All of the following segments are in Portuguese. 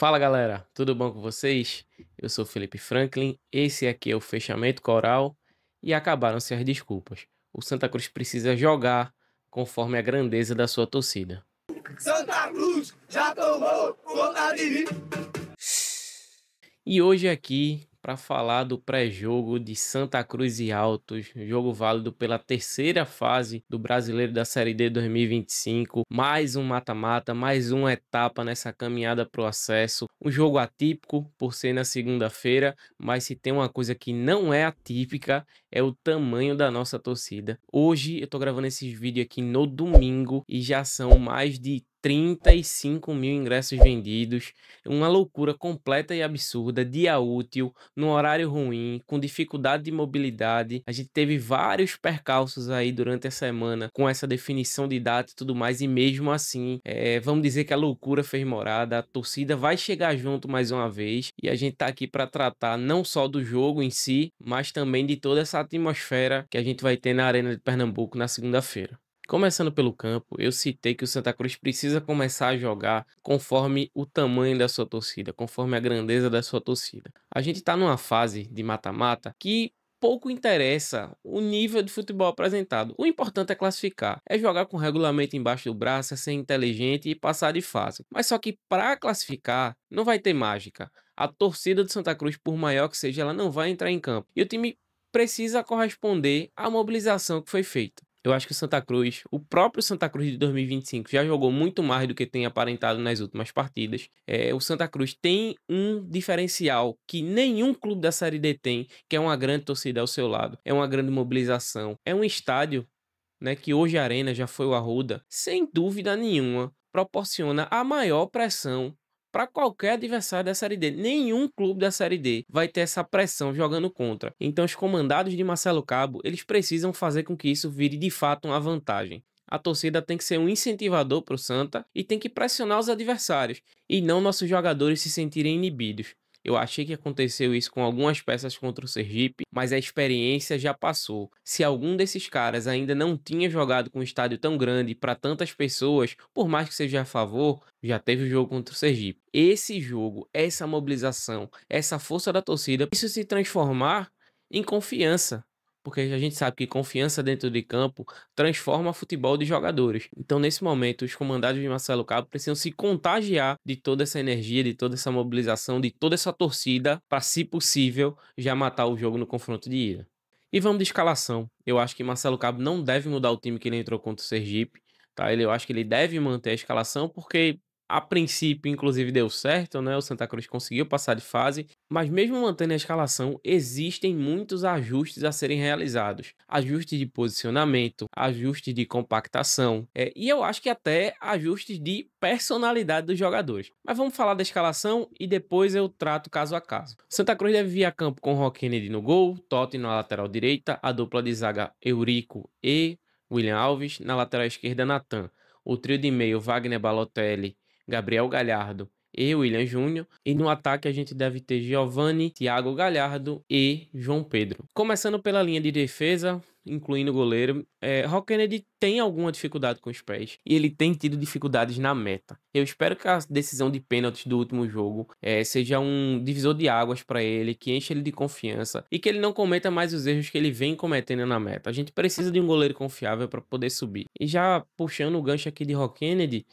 Fala galera, tudo bom com vocês? Eu sou Felipe Franklin, esse aqui é o Fechamento Coral e acabaram-se as desculpas. O Santa Cruz precisa jogar conforme a grandeza da sua torcida. Santa Cruz já tomou conta de mim. E hoje aqui para falar do pré-jogo de Santa Cruz e Altos, jogo válido pela terceira fase do Brasileiro da Série D 2025, mais um mata-mata, mais uma etapa nessa caminhada para o acesso. Um jogo atípico por ser na segunda-feira, mas se tem uma coisa que não é atípica é o tamanho da nossa torcida. Hoje eu tô gravando esses vídeos aqui no domingo e já são mais de 35 mil ingressos vendidos, uma loucura completa e absurda, dia útil, no horário ruim, com dificuldade de mobilidade. A gente teve vários percalços aí durante a semana com essa definição de data e tudo mais, e mesmo assim, vamos dizer que a loucura fez morada, a torcida vai chegar junto mais uma vez, e a gente tá aqui para tratar não só do jogo em si, mas também de toda essa atmosfera que a gente vai ter na Arena de Pernambuco na segunda-feira. Começando pelo campo, eu citei que o Santa Cruz precisa começar a jogar conforme o tamanho da sua torcida, conforme a grandeza da sua torcida. A gente está numa fase de mata-mata que pouco interessa o nível de futebol apresentado. O importante é classificar, é jogar com o regulamento embaixo do braço, é ser inteligente e passar de fase. Mas só que para classificar não vai ter mágica. A torcida do Santa Cruz, por maior que seja, ela não vai entrar em campo. E o time precisa corresponder à mobilização que foi feita. Eu acho que o Santa Cruz, o próprio Santa Cruz de 2025, já jogou muito mais do que tem aparentado nas últimas partidas. O Santa Cruz tem um diferencial que nenhum clube da Série D tem, que é uma grande torcida ao seu lado, é uma grande mobilização, é um estádio, né, que hoje a Arena já foi o Arruda, sem dúvida nenhuma, proporciona a maior pressão para qualquer adversário da Série D. Nenhum clube da Série D vai ter essa pressão jogando contra. Então os comandados de Marcelo Cabo, eles precisam fazer com que isso vire de fato uma vantagem. A torcida tem que ser um incentivador para o Santa e tem que pressionar os adversários, e não nossos jogadores se sentirem inibidos. Eu achei que aconteceu isso com algumas peças contra o Sergipe, mas a experiência já passou. Se algum desses caras ainda não tinha jogado com um estádio tão grande para tantas pessoas, por mais que seja a favor, já teve o jogo contra o Sergipe. Esse jogo, essa mobilização, essa força da torcida, isso se transformar em confiança. Porque a gente sabe que confiança dentro de campo transforma futebol de jogadores. Então, nesse momento, os comandados de Marcelo Cabo precisam se contagiar de toda essa energia, de toda essa mobilização, de toda essa torcida, para, se possível, já matar o jogo no confronto de ida. E vamos de escalação. Eu acho que Marcelo Cabo não deve mudar o time que ele entrou contra o Sergipe. Tá? Eu acho que ele deve manter a escalação, porque a princípio, inclusive, deu certo, né? O Santa Cruz conseguiu passar de fase, mas mesmo mantendo a escalação, existem muitos ajustes a serem realizados. Ajustes de posicionamento, ajustes de compactação, e eu acho que até ajustes de personalidade dos jogadores. Mas vamos falar da escalação e depois eu trato caso a caso. Santa Cruz deve vir a campo com Roque Kennedy no gol, Totti na lateral direita, a dupla de zaga Eurico e William Alves, na lateral esquerda Natan. O trio de meio Wagner Balotelli, Gabriel Galhardo e William Júnior. E no ataque a gente deve ter Giovani, Thiago Galhardo e João Pedro. Começando pela linha de defesa, incluindo o goleiro, Roque Kennedy tem alguma dificuldade com os pés e ele tem tido dificuldades na meta. Eu espero que a decisão de pênaltis do último jogo seja um divisor de águas para ele, que enche ele de confiança e que ele não cometa mais os erros que ele vem cometendo na meta. A gente precisa de um goleiro confiável para poder subir. E já puxando o gancho aqui de Roque Kennedy,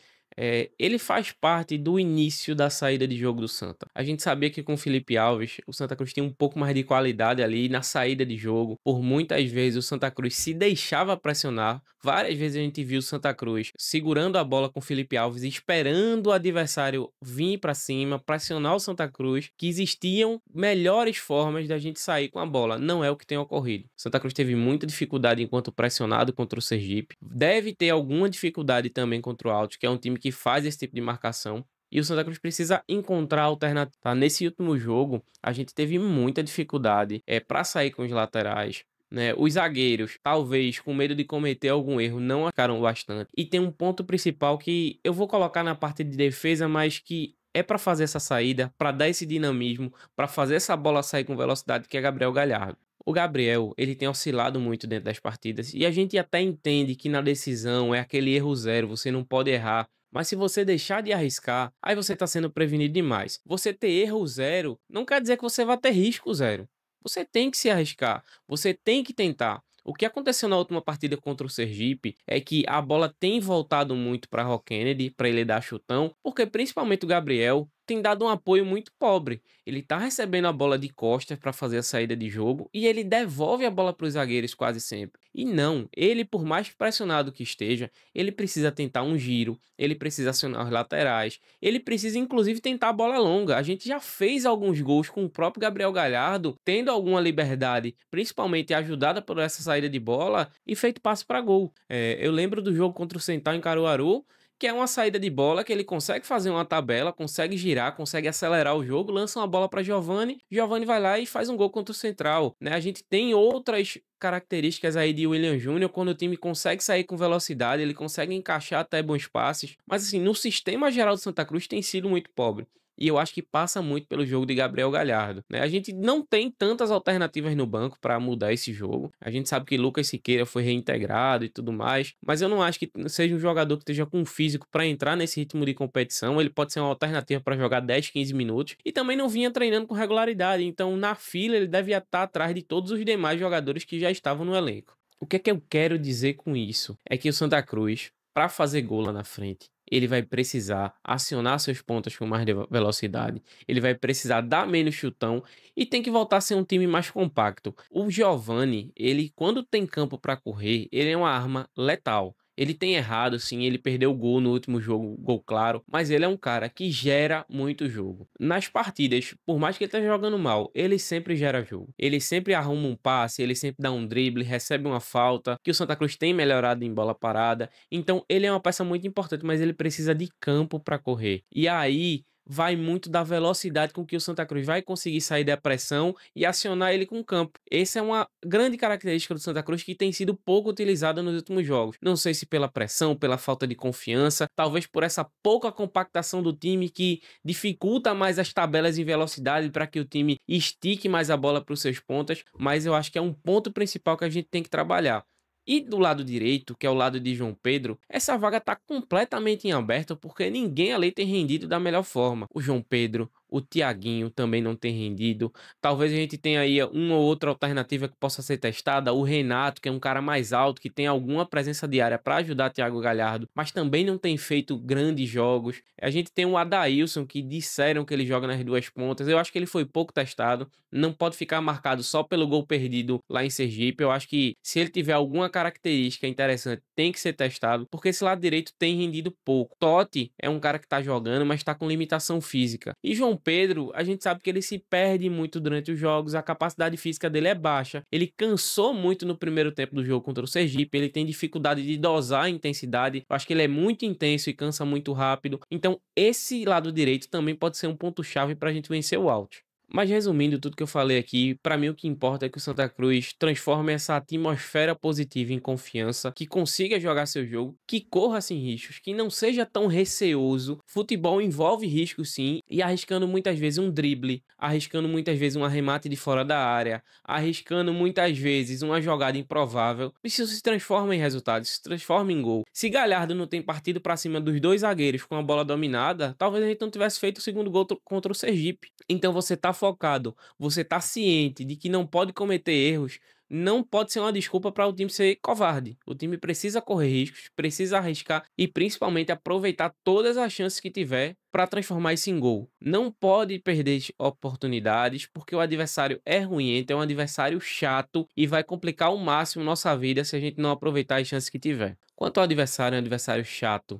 ele faz parte do início da saída de jogo do Santa. A gente sabia que com o Felipe Alves, o Santa Cruz tinha um pouco mais de qualidade ali na saída de jogo. Por muitas vezes o Santa Cruz se deixava pressionar. Várias vezes a gente viu o Santa Cruz segurando a bola com o Felipe Alves, esperando o adversário vir para cima, pressionar o Santa Cruz, que existiam melhores formas da gente sair com a bola. Não é o que tem ocorrido. O Santa Cruz teve muita dificuldade enquanto pressionado contra o Sergipe. Deve ter alguma dificuldade também contra o Altos, que é um time que faz esse tipo de marcação. E o Santa Cruz precisa encontrar alternativa. Tá? Nesse último jogo, a gente teve muita dificuldade para sair com os laterais. Né? Os zagueiros, talvez com medo de cometer algum erro, não ficaram bastante. E tem um ponto principal que eu vou colocar na parte de defesa, mas que é para fazer essa saída, para dar esse dinamismo, para fazer essa bola sair com velocidade, que é Gabriel Galhardo. O Gabriel, ele tem oscilado muito dentro das partidas e a gente até entende que na decisão é aquele erro zero, você não pode errar Mas se você deixar de arriscar, aí você está sendo prevenido demais. Você ter erro zero não quer dizer que você vai ter risco zero. Você tem que se arriscar, você tem que tentar. O que aconteceu na última partida contra o Sergipe é que a bola tem voltado muito para Rock Kennedy, para ele dar chutão, porque principalmente o Gabriel tem dado um apoio muito pobre. Ele tá recebendo a bola de costas para fazer a saída de jogo e ele devolve a bola para os zagueiros quase sempre. E não, ele por mais pressionado que esteja, ele precisa tentar um giro, ele precisa acionar os laterais, ele precisa inclusive tentar a bola longa. A gente já fez alguns gols com o próprio Gabriel Galhardo, tendo alguma liberdade, principalmente ajudada por essa saída de bola e feito passe para gol. Eu lembro do jogo contra o Central em Caruaru, que é uma saída de bola que ele consegue fazer uma tabela, consegue girar, consegue acelerar o jogo, lança uma bola para Giovani, Giovani vai lá e faz um gol contra o Central, né? A gente tem outras características aí de William Júnior quando o time consegue sair com velocidade, ele consegue encaixar até bons passes, mas assim, no sistema geral do Santa Cruz tem sido muito pobre. E eu acho que passa muito pelo jogo de Gabriel Galhardo, né? A gente não tem tantas alternativas no banco para mudar esse jogo. A gente sabe que Lucas Siqueira foi reintegrado e tudo mais, mas eu não acho que seja um jogador que esteja com físico para entrar nesse ritmo de competição. Ele pode ser uma alternativa para jogar 10, 15 minutos e também não vinha treinando com regularidade. Então, na fila, ele deve estar atrás de todos os demais jogadores que já estavam no elenco. O que é que eu quero dizer com isso? É que o Santa Cruz, para fazer gol lá na frente, ele vai precisar acionar seus pontas com mais velocidade, ele vai precisar dar menos chutão e tem que voltar a ser um time mais compacto. O Giovani, ele quando tem campo para correr, ele é uma arma letal. Ele tem errado, sim, ele perdeu o gol no último jogo, gol claro, mas ele é um cara que gera muito jogo. Nas partidas, por mais que ele esteja jogando mal, ele sempre gera jogo. Ele sempre arruma um passe, ele sempre dá um drible, recebe uma falta, que o Santa Cruz tem melhorado em bola parada. Então, ele é uma peça muito importante, mas ele precisa de campo para correr. E aí vai muito da velocidade com que o Santa Cruz vai conseguir sair da pressão e acionar ele com o campo. Essa é uma grande característica do Santa Cruz que tem sido pouco utilizada nos últimos jogos. Não sei se pela pressão, pela falta de confiança, talvez por essa pouca compactação do time que dificulta mais as tabelas em velocidade para que o time estique mais a bola para os seus pontas, mas eu acho que é um ponto principal que a gente tem que trabalhar. E do lado direito, que é o lado de João Pedro, essa vaga está completamente em aberto porque ninguém ali tem rendido da melhor forma. O João Pedro, o Thiaguinho também não tem rendido. Talvez a gente tenha aí uma ou outra alternativa que possa ser testada. O Renato, que é um cara mais alto, que tem alguma presença diária para ajudar Thiago Galhardo, mas também não tem feito grandes jogos. A gente tem o Adailson, que disseram que ele joga nas duas pontas. Eu acho que ele foi pouco testado. Não pode ficar marcado só pelo gol perdido lá em Sergipe. Eu acho que se ele tiver alguma característica interessante, tem que ser testado, porque esse lado direito tem rendido pouco. Totti é um cara que tá jogando, mas tá com limitação física. E João Pedro, a gente sabe que ele se perde muito durante os jogos, a capacidade física dele é baixa. Ele cansou muito no primeiro tempo do jogo contra o Sergipe, ele tem dificuldade de dosar a intensidade. Eu acho que ele é muito intenso e cansa muito rápido. Então, esse lado direito também pode ser um ponto-chave pra gente vencer o Alt. Mas resumindo tudo que eu falei aqui, para mim o que importa é que o Santa Cruz transforme essa atmosfera positiva em confiança, que consiga jogar seu jogo, que corra sem riscos, que não seja tão receoso. Futebol envolve riscos sim, e arriscando muitas vezes um drible, arriscando muitas vezes um arremate de fora da área, arriscando muitas vezes uma jogada improvável. Isso se transforma em resultado, se transforma em gol. Se Galhardo não tem partido para cima dos dois zagueiros com a bola dominada, talvez a gente não tivesse feito o segundo gol contra o Sergipe. Então você tá focado, você tá ciente de que não pode cometer erros, não pode ser uma desculpa para o time ser covarde. O time precisa correr riscos, precisa arriscar e principalmente aproveitar todas as chances que tiver para transformar isso em gol. Não pode perder oportunidades porque o adversário é ruim, é um adversário chato e vai complicar ao máximo nossa vida se a gente não aproveitar as chances que tiver. Quanto ao adversário, é um adversário chato,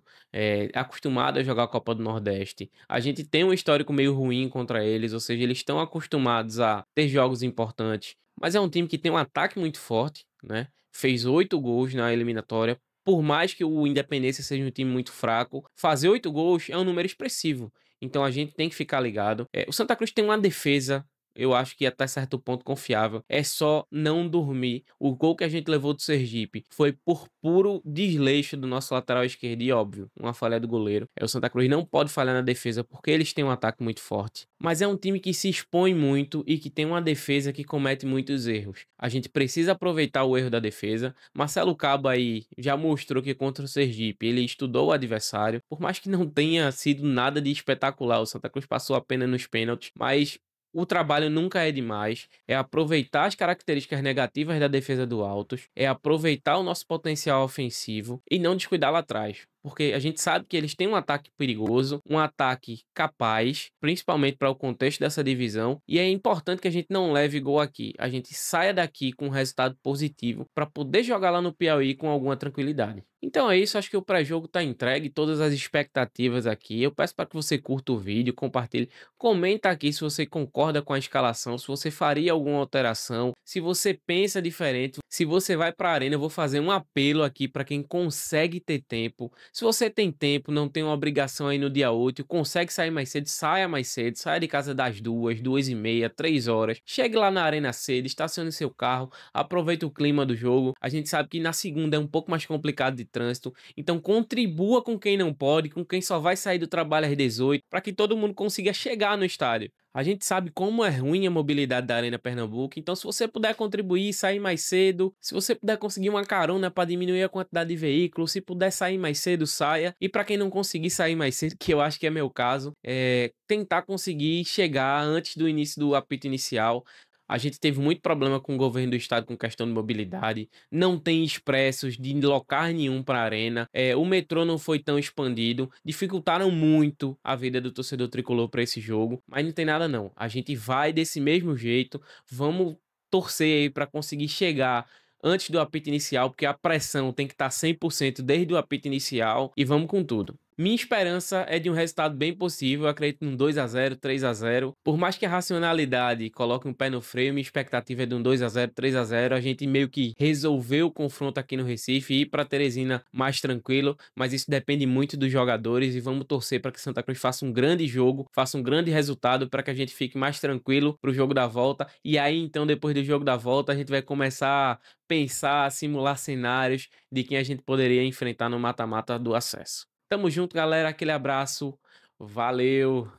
acostumado a jogar a Copa do Nordeste. A gente tem um histórico meio ruim contra eles, ou seja, eles estão acostumados a ter jogos importantes. Mas é um time que tem um ataque muito forte, né? Fez 8 gols na eliminatória. Por mais que o Independência seja um time muito fraco, fazer 8 gols é um número expressivo. Então a gente tem que ficar ligado. O Santa Cruz tem uma defesa eu acho que até certo ponto confiável. É só não dormir. O gol que a gente levou do Sergipe foi por puro desleixo do nosso lateral esquerdo e óbvio, uma falha do goleiro. O Santa Cruz não pode falhar na defesa porque eles têm um ataque muito forte. Mas é um time que se expõe muito e que tem uma defesa que comete muitos erros. A gente precisa aproveitar o erro da defesa. Marcelo Cabo aí já mostrou que contra o Sergipe ele estudou o adversário. Por mais que não tenha sido nada de espetacular, o Santa Cruz passou apenas nos pênaltis, mas o trabalho nunca é demais, é aproveitar as características negativas da defesa do Altos, é aproveitar o nosso potencial ofensivo e não descuidar lá atrás. Porque a gente sabe que eles têm um ataque perigoso, um ataque capaz, principalmente para o contexto dessa divisão, e é importante que a gente não leve gol aqui. A gente saia daqui com um resultado positivo para poder jogar lá no Piauí com alguma tranquilidade. Então é isso, acho que o pré-jogo está entregue, todas as expectativas aqui. Eu peço para que você curta o vídeo, compartilhe, comenta aqui se você concorda com a escalação, se você faria alguma alteração, se você pensa diferente, se você vai para a arena. Eu vou fazer um apelo aqui para quem consegue ter tempo. Se você tem tempo, não tem uma obrigação aí no dia útil, consegue sair mais cedo, saia de casa das 2, 2h30, 3 horas, chegue lá na arena cedo, estacione seu carro, aproveite o clima do jogo. A gente sabe que na segunda é um pouco mais complicado de trânsito, então contribua com quem não pode, com quem só vai sair do trabalho às 18, para que todo mundo consiga chegar no estádio. A gente sabe como é ruim a mobilidade da Arena Pernambuco, então se você puder contribuir, sair mais cedo, se você puder conseguir uma carona para diminuir a quantidade de veículos, se puder sair mais cedo, saia. E para quem não conseguir sair mais cedo, que eu acho que é meu caso, tentar conseguir chegar antes do início do apito inicial. A gente teve muito problema com o governo do estado com questão de mobilidade. Não tem expressos de local nenhum para a arena. O metrô não foi tão expandido. Dificultaram muito a vida do torcedor tricolor para esse jogo. Mas não tem nada não. A gente vai desse mesmo jeito. Vamos torcer aí para conseguir chegar antes do apito inicial, porque a pressão tem que estar 100% desde o apito inicial. E vamos com tudo. Minha esperança é de um resultado bem possível, eu acredito num 2-0, 3-0. Por mais que a racionalidade coloque um pé no freio, minha expectativa é de um 2-0, 3-0. A gente meio que resolveu o confronto aqui no Recife e ir para Teresina mais tranquilo, mas isso depende muito dos jogadores e vamos torcer para que Santa Cruz faça um grande jogo, faça um grande resultado para que a gente fique mais tranquilo para o jogo da volta. E aí então, depois do jogo da volta, a gente vai começar a pensar, simular cenários de quem a gente poderia enfrentar no mata-mata do acesso. Tamo junto, galera. Aquele abraço. Valeu!